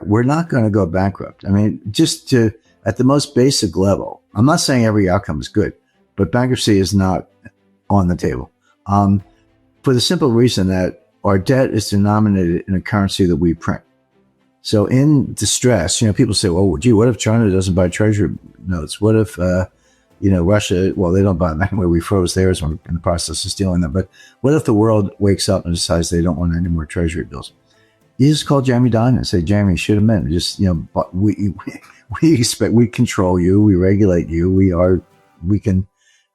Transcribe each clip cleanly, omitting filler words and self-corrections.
We're not going to go bankrupt. I mean, at the most basic level, I'm not saying every outcome is good, but bankruptcy is not on the table. For the simple reason that our debt is denominated in a currency that we print. So in distress, people say, well, gee, what if China doesn't buy treasury notes? What if, Russia, well, they don't buy them anyway. We froze theirs. We're in the process of stealing them. But what if the world wakes up and decides they don't want any more treasury bills? You just call Jamie Dimon and say, Jamie, shoot him in. We control you. We regulate you. We can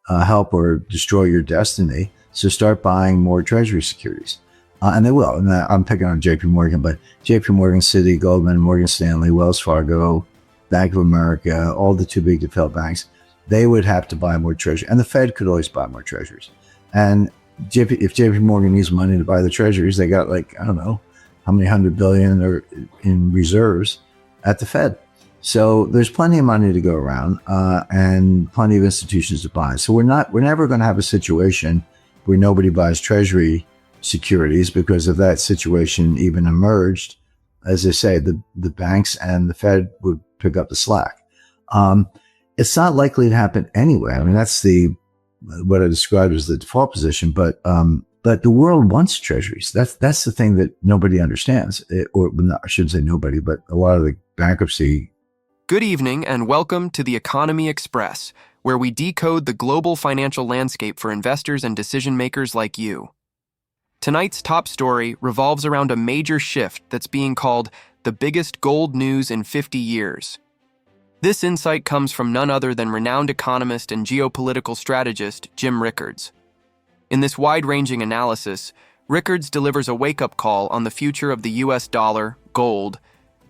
help or destroy your destiny. So start buying more treasury securities. And they will. And I'm picking on JP Morgan, but JP Morgan, Citi, Goldman, Morgan Stanley, Wells Fargo, Bank of America, all the too big to fail banks, they would have to buy more treasury. And the Fed could always buy more treasuries. And if JP Morgan needs money to buy the treasuries, they got I don't know how many $100 billion are in reserves at the Fed. So there's plenty of money to go around and plenty of institutions to buy. So we're never going to have a situation where nobody buys treasury securities, because if that situation even emerged, as I say, the banks and the Fed would pick up the slack. It's not likely to happen anyway. I mean, that's what I described as the default position, but the world wants treasuries. That's the thing that nobody understands, I shouldn't say nobody, but a lot of the bankruptcy. Good evening and welcome to the Economy Express, where we decode the global financial landscape for investors and decision makers like you. Tonight's top story revolves around a major shift that's being called the biggest gold news in 50 years. This insight comes from none other than renowned economist and geopolitical strategist Jim Rickards. In this wide-ranging analysis, Rickards delivers a wake-up call on the future of the US dollar, gold,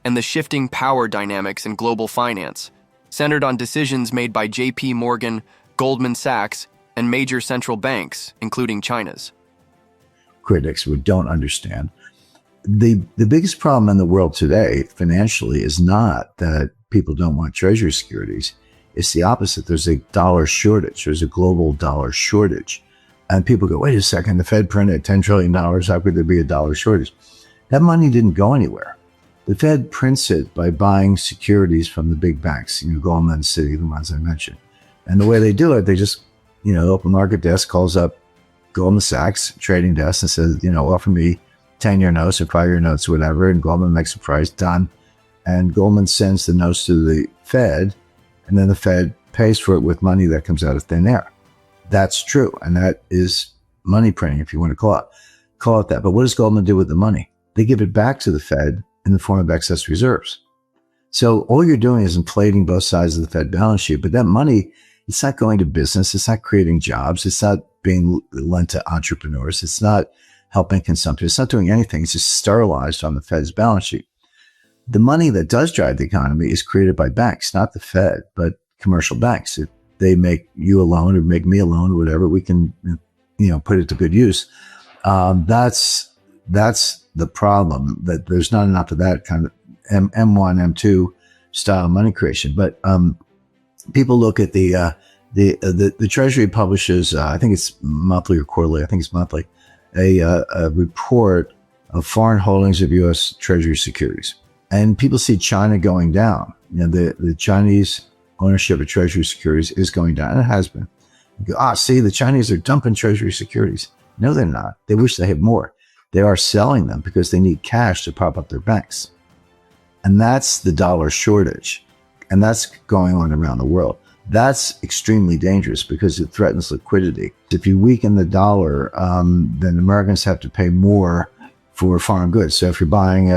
and the shifting power dynamics in global finance, centered on decisions made by JP Morgan, Goldman Sachs, and major central banks, including China's. Critics who don't understand. The biggest problem in the world today financially is not that people don't want treasury securities. It's the opposite. There's a dollar shortage. There's a global dollar shortage. And people go, wait a second, the Fed printed $10 trillion. How could there be a dollar shortage? That money didn't go anywhere. The Fed prints it by buying securities from the big banks, Goldman, Citi, the ones I mentioned. And the way they do it, they just, open market desk calls up Goldman Sachs trading desk and says, offer me 10-year notes or 5-year notes or whatever. And Goldman makes a price, done. And Goldman sends the notes to the Fed, and then the Fed pays for it with money that comes out of thin air. That's true. And that is money printing, if you want to call it that. But what does Goldman do with the money? They give it back to the Fed in the form of excess reserves. So all you're doing is inflating both sides of the Fed balance sheet. But that money, it's not going to business. It's not creating jobs. It's not being lent to entrepreneurs. It's not helping consumption. It's not doing anything. It's just sterilized on the Fed's balance sheet. The money that does drive the economy is created by banks, not the Fed, but commercial banks. If they make you a loan or make me a loan or whatever, we can, put it to good use. That's the problem, that there's not enough of that kind of M1, M2 style money creation. But people look at the Treasury publishes, I think it's monthly or quarterly, I think it's monthly, a report of foreign holdings of U.S. Treasury securities. And people see China going down. The Chinese ownership of Treasury securities is going down, and it has been. You go, see, the Chinese are dumping Treasury securities. No, they're not. They wish they had more. They are selling them because they need cash to prop up their banks. And that's the dollar shortage. And that's going on around the world. That's extremely dangerous because it threatens liquidity. If you weaken the dollar, then Americans have to pay more for foreign goods. So if you're buying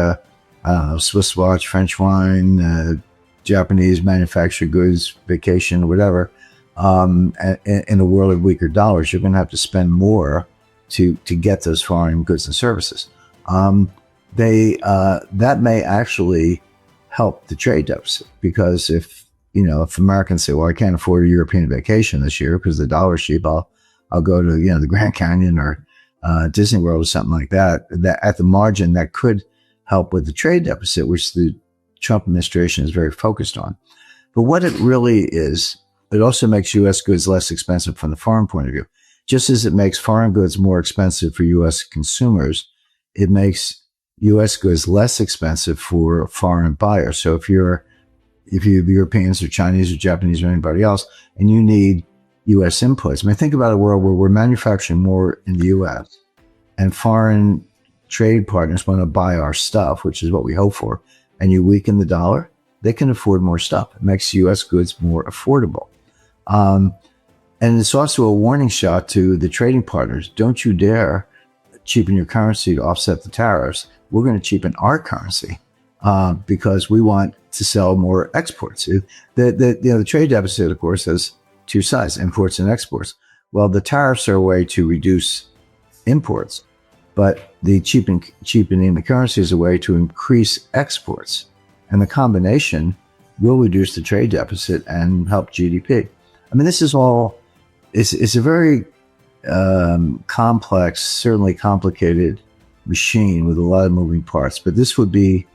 Swiss watch, French wine, Japanese manufactured goods, vacation, whatever, in a world of weaker dollars, you're going to have to spend more to get those foreign goods and services. That may actually help the trade deficit, because if Americans say, well, I can't afford a European vacation this year because the dollar's cheap, I'll go to, the Grand Canyon or Disney World or something like that. That at the margin, that could help with the trade deficit, which the Trump administration is very focused on. But what it really is, it also makes U.S. goods less expensive from the foreign point of view. Just as it makes foreign goods more expensive for U.S. consumers, it makes U.S. goods less expensive for foreign buyers. So if you have Europeans or Chinese or Japanese or anybody else, and you need U.S. inputs, I mean, think about a world where we're manufacturing more in the U.S. and foreign trade partners want to buy our stuff, which is what we hope for, and you weaken the dollar, they can afford more stuff. It makes U.S. goods more affordable. And it's also a warning shot to the trading partners. Don't you dare cheapen your currency to offset the tariffs. We're going to cheapen our currency because we want to sell more exports. The trade deficit, of course, has two sides, imports and exports. Well, the tariffs are a way to reduce imports, but the cheapening the currency is a way to increase exports. And the combination will reduce the trade deficit and help GDP. I mean, this is all, it's a very complex, certainly complicated machine with a lot of moving parts, but this would be,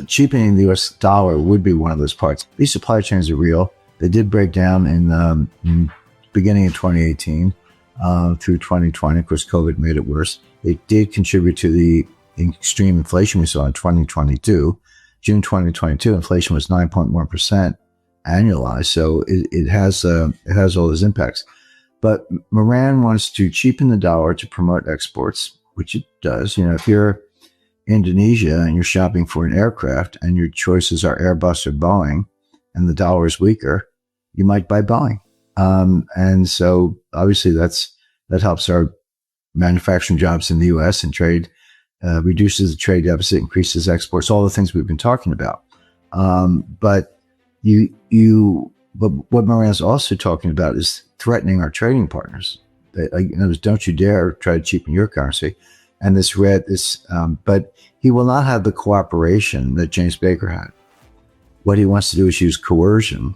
cheapening the US dollar would be one of those parts. These supply chains are real. They did break down in beginning of 2018 through 2020. Of course, COVID made it worse. It did contribute to the extreme inflation we saw in 2022. June 2022, inflation was 9.1% annualized. So it has all those impacts. But Moran wants to cheapen the dollar to promote exports, which it does. You know, if you're Indonesia and you're shopping for an aircraft and your choices are Airbus or Boeing and the dollar is weaker, you might buy Boeing. And so obviously that helps our manufacturing jobs in the U.S. and trade, reduces the trade deficit, increases exports, all the things we've been talking about. But what Moran's also talking about is threatening our trading partners. In other words, don't you dare try to cheapen your currency. And but he will not have the cooperation that James Baker had. What he wants to do is use coercion,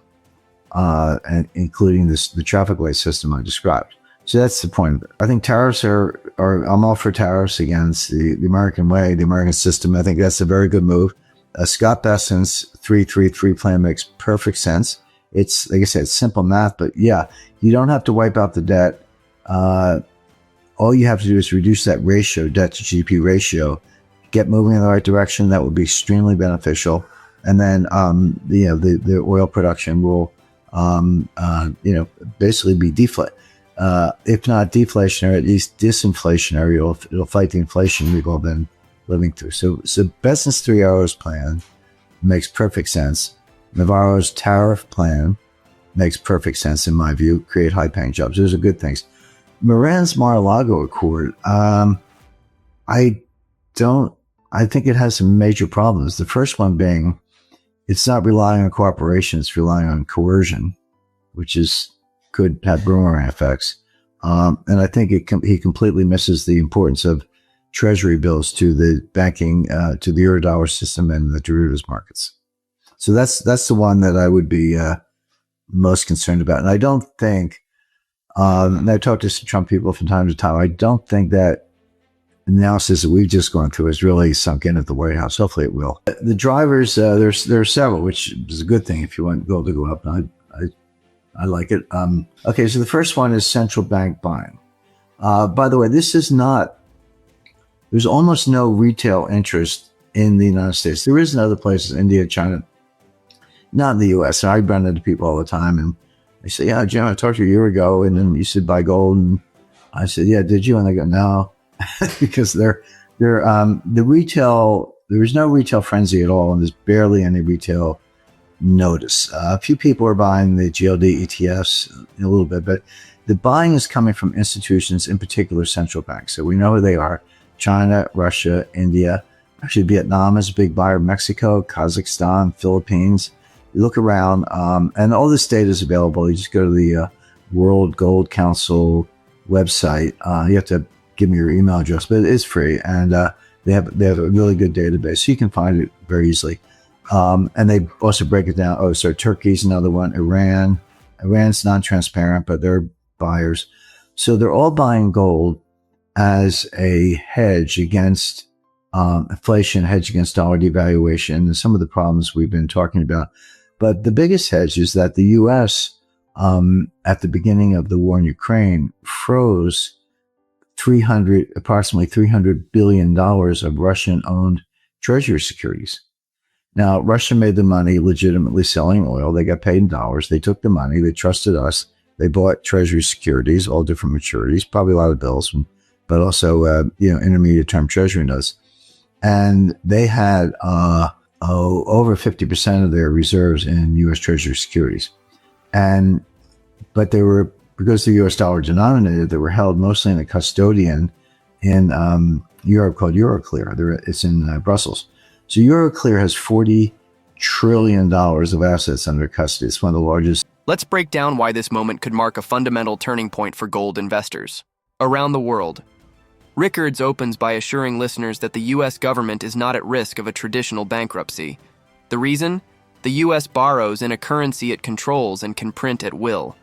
and including the traffic light system I described. So that's the point of it. I think tariffs are I'm all for tariffs against the American way, the American system. I think that's a very good move. Scott Bessen's 3-3-3 plan makes perfect sense. It's, like I said, it's simple math, but yeah, you don't have to wipe out the debt. All you have to do is reduce that ratio, debt to GDP ratio, get moving in the right direction. That would be extremely beneficial. And then, the oil production will, basically be if not deflationary, at least disinflationary. It'll fight the inflation we've all been living through. So Bessen's 3 Arrows plan makes perfect sense. Navarro's tariff plan makes perfect sense in my view. Create high-paying jobs. Those are good things. Moran's Mar-a-Lago Accord, I think it has some major problems. The first one being, it's not relying on cooperation, it's relying on coercion, which could have boomerang effects. And I think he completely misses the importance of treasury bills to the banking, to the Eurodollar system and the derivatives markets. So that's the one that I would be most concerned about. And I don't think, and I've talked to some Trump people from time to time, I don't think that analysis that we've just gone through has really sunk in at the White House. Hopefully it will. The drivers, there are several, which is a good thing if you want gold to go up. And I like it. Okay, so the first one is central bank buying. By the way, there's almost no retail interest in the United States. There is in other places, India, China, not in the U.S. I run into people all the time and they say, yeah, Jim, I talked to you a year ago and then you said buy gold. And I said, yeah, did you? And they go, no, because the retail, there is no retail frenzy at all. And there's barely any retail notice. A few people are buying the GLD ETFs a little bit, but the buying is coming from institutions, in particular central banks. So we know who they are: China, Russia, India. Actually, Vietnam is a big buyer. Mexico, Kazakhstan, Philippines. You look around, and all this data is available. You just go to the World Gold Council website. You have to give me your email address, but it is free, and they have a really good database, so you can find it very easily. And they also break it down. Oh, so Turkey's another one. Iran's non-transparent, but they're buyers. So they're all buying gold as a hedge against inflation, hedge against dollar devaluation, and some of the problems we've been talking about. But the biggest hedge is that the U.S. At the beginning of the war in Ukraine froze approximately $300 billion of Russian-owned treasury securities. Now, Russia made the money legitimately selling oil. They got paid in dollars. They took the money. They trusted us. They bought treasury securities, all different maturities, probably a lot of bills, but also, intermediate term treasury notes. And they had over 50% of their reserves in U.S. Treasury securities. But they were, because they're U.S. dollar denominated, they were held mostly in a custodian in Europe called Euroclear. It's in Brussels. So Euroclear has $40 trillion of assets under custody. It's one of the largest. Let's break down why this moment could mark a fundamental turning point for gold investors. Around the world, Rickards opens by assuring listeners that the U.S. government is not at risk of a traditional bankruptcy. The reason? The U.S. borrows in a currency it controls and can print at will.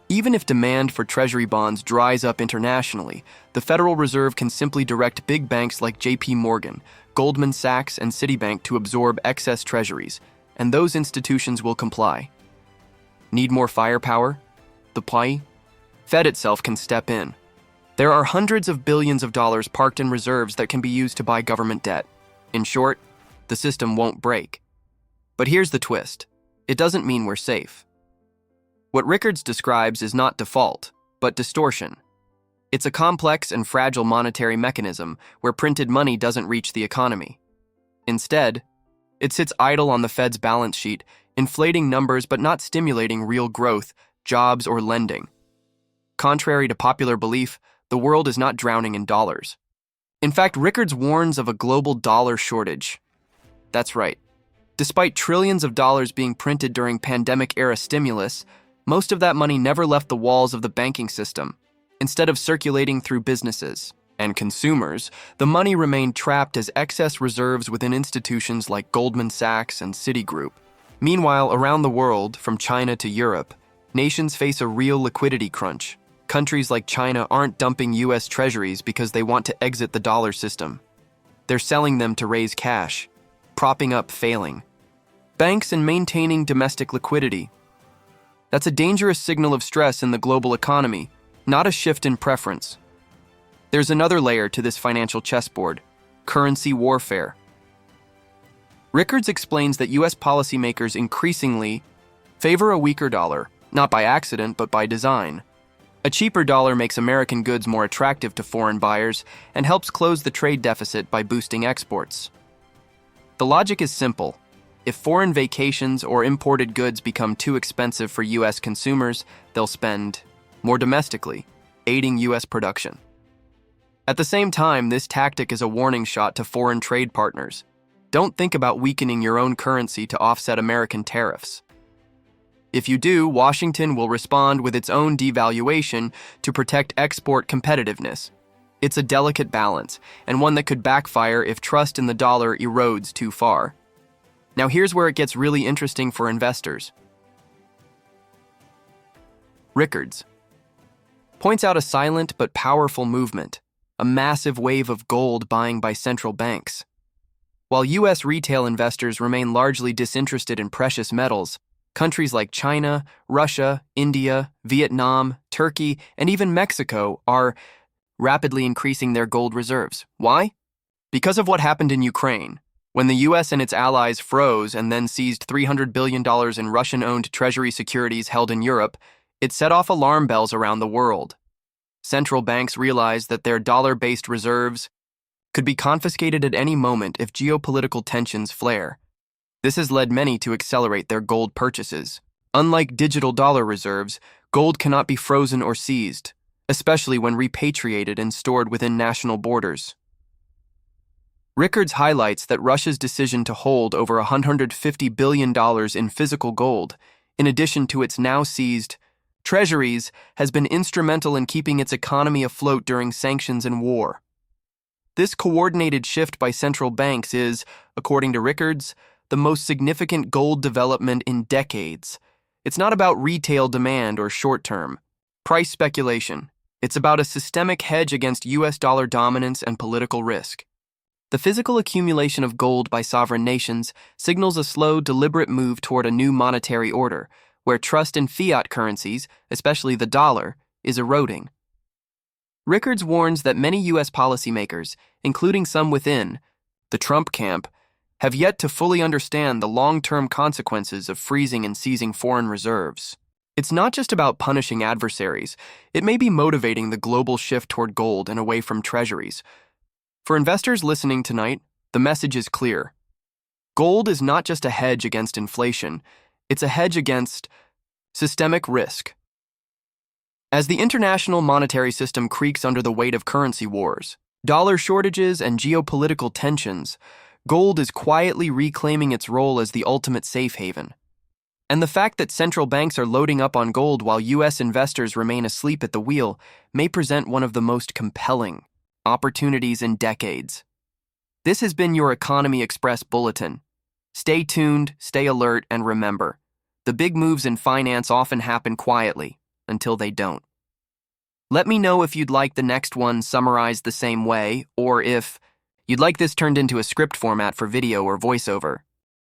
Even if demand for treasury bonds dries up internationally, the Federal Reserve can simply direct big banks like J.P. Morgan, Goldman Sachs, and Citibank to absorb excess treasuries, and those institutions will comply. Need more firepower? The play? Fed itself can step in. There are hundreds of billions of dollars parked in reserves that can be used to buy government debt. In short, the system won't break. But here's the twist. It doesn't mean we're safe. What Rickards describes is not default, but distortion. It's a complex and fragile monetary mechanism where printed money doesn't reach the economy. Instead, it sits idle on the Fed's balance sheet, inflating numbers but not stimulating real growth, jobs, or lending. Contrary to popular belief, the world is not drowning in dollars. In fact, Rickards warns of a global dollar shortage. That's right. Despite trillions of dollars being printed during pandemic-era stimulus, most of that money never left the walls of the banking system. Instead of circulating through businesses and consumers, the money remained trapped as excess reserves within institutions like Goldman Sachs and Citigroup. Meanwhile, around the world, from China to Europe, nations face a real liquidity crunch. Countries like China aren't dumping U.S. treasuries because they want to exit the dollar system. They're selling them to raise cash, propping up failing banks and maintaining domestic liquidity. That's a dangerous signal of stress in the global economy, not a shift in preference. There's another layer to this financial chessboard: currency warfare. Rickards explains that U.S. policymakers increasingly favor a weaker dollar, not by accident but by design. A cheaper dollar makes American goods more attractive to foreign buyers and helps close the trade deficit by boosting exports. The logic is simple. If foreign vacations or imported goods become too expensive for U.S. consumers, they'll spend more domestically, aiding U.S. production. At the same time, this tactic is a warning shot to foreign trade partners. Don't think about weakening your own currency to offset American tariffs. If you do, Washington will respond with its own devaluation to protect export competitiveness. It's a delicate balance, and one that could backfire if trust in the dollar erodes too far. Now here's where it gets really interesting for investors. Rickards points out a silent but powerful movement, a massive wave of gold buying by central banks. While U.S. retail investors remain largely disinterested in precious metals, countries like China, Russia, India, Vietnam, Turkey, and even Mexico are rapidly increasing their gold reserves. Why? Because of what happened in Ukraine. When the U.S. and its allies froze and then seized $300 billion in Russian-owned treasury securities held in Europe, it set off alarm bells around the world. Central banks realized that their dollar-based reserves could be confiscated at any moment if geopolitical tensions flare. This has led many to accelerate their gold purchases. Unlike digital dollar reserves, gold cannot be frozen or seized, especially when repatriated and stored within national borders. Rickards highlights that Russia's decision to hold over $150 billion in physical gold, in addition to its now seized treasuries, has been instrumental in keeping its economy afloat during sanctions and war. This coordinated shift by central banks is, according to Rickards, the most significant gold development in decades. It's not about retail demand or short-term price speculation. It's about a systemic hedge against U.S. dollar dominance and political risk. The physical accumulation of gold by sovereign nations signals a slow, deliberate move toward a new monetary order, where trust in fiat currencies, especially the dollar, is eroding. Rickards warns that many U.S. policymakers, including some within the Trump camp, have yet to fully understand the long-term consequences of freezing and seizing foreign reserves. It's not just about punishing adversaries. It may be motivating the global shift toward gold and away from treasuries. For investors listening tonight, the message is clear. Gold is not just a hedge against inflation, it's a hedge against systemic risk. As the international monetary system creaks under the weight of currency wars, dollar shortages, and geopolitical tensions, gold is quietly reclaiming its role as the ultimate safe haven. And the fact that central banks are loading up on gold while U.S. investors remain asleep at the wheel may present one of the most compelling opportunities in decades. This has been your Economy Express Bulletin. Stay tuned, stay alert, and remember, the big moves in finance often happen quietly until they don't. Let me know if you'd like the next one summarized the same way, or if you'd like this turned into a script format for video or voiceover.